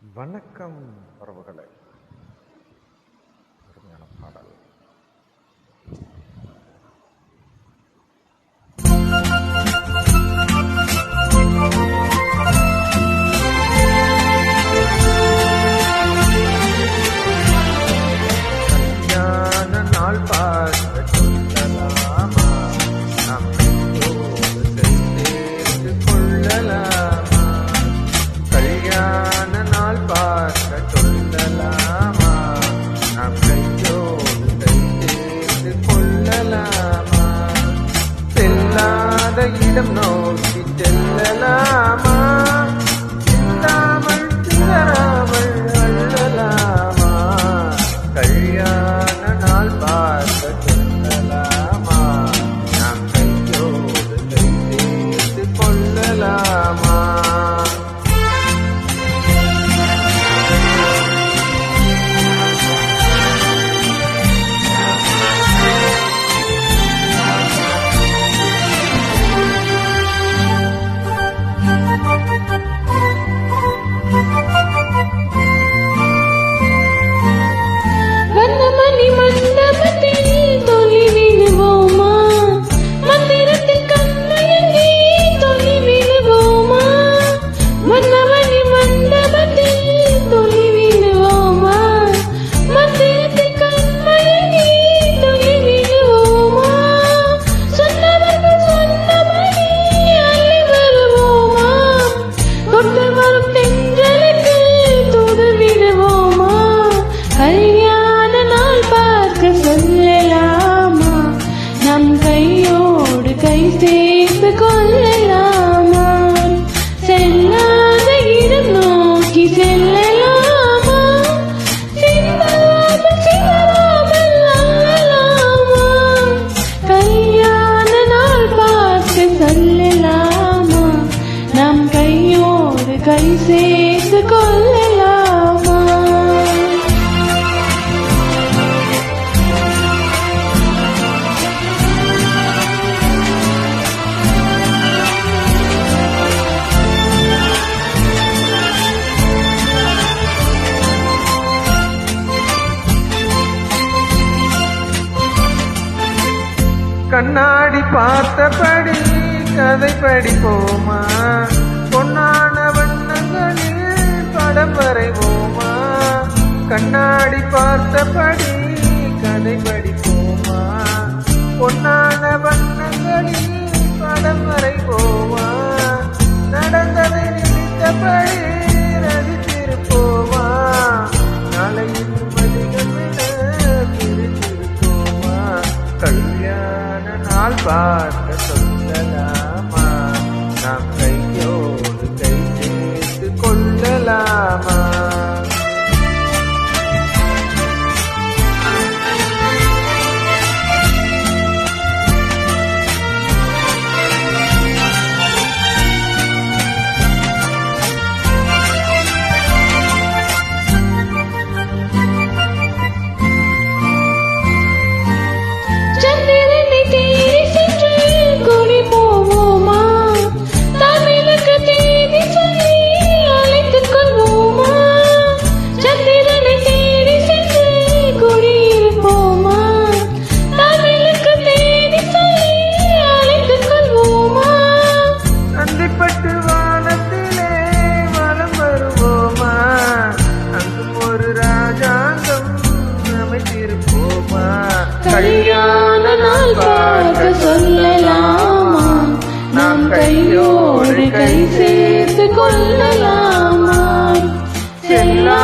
வணக்கம் உறவுகளே. அருமையான பாடல். கல்யாண நாள் பார்க்க சொல்லலாமா, நாம் சேர்த்து கொள்ளலாமா? கல்யாண நாள் பார்க்க சொல்லலாமா, நாம் கையோடு கை சேர்த்து கொள்ளலாமா? செல்லாத இடம் நோக்கி செல்லலாமா, சிந்தாமல் சிதறாமல் அள்ளலாமா? கல்யாண நாள் பார்க்க சொல்லலாமா, நாம் கையோடு கை சேர்த்து கொள்ளலாமா? கை சேர்த்து கொள்ளலாமா, செல்லாத இடம் நோக்கி செல்லலாமா, சிந்தாமல் சிதறாமல் அள்ளலாமா? கல்யாண நாள் பார்த்து சொல்லலாமா, நம் கையோடு கை சேர்த்து கொள்ளலாமா? கண்ணாடி பார்த்தபடி கதை படிப்போமா, பொன்னான வண்ணங்களில் படம் வரைவோமா? கண்ணாடி பார்த்தபடி கதை படிப்போமா, பொன்னான வண்ணங்களில் படம் வரைவோமா? நடந்ததை நினைத்தபடி ரசித்திருப்போமா, நாளையில் அதிகம் பிரித்திருப்போமா? கல்யாண நாள் பார்க்க சொல்லலாமா, நாம் கையோடு கை சேர்த்து கொள்ளலாமா? கல்யாண நாள் பார்க்க சொல்லலாமா, நாம் கையோடு கை சேர்த்து கொள்ளலாமா? செல்லா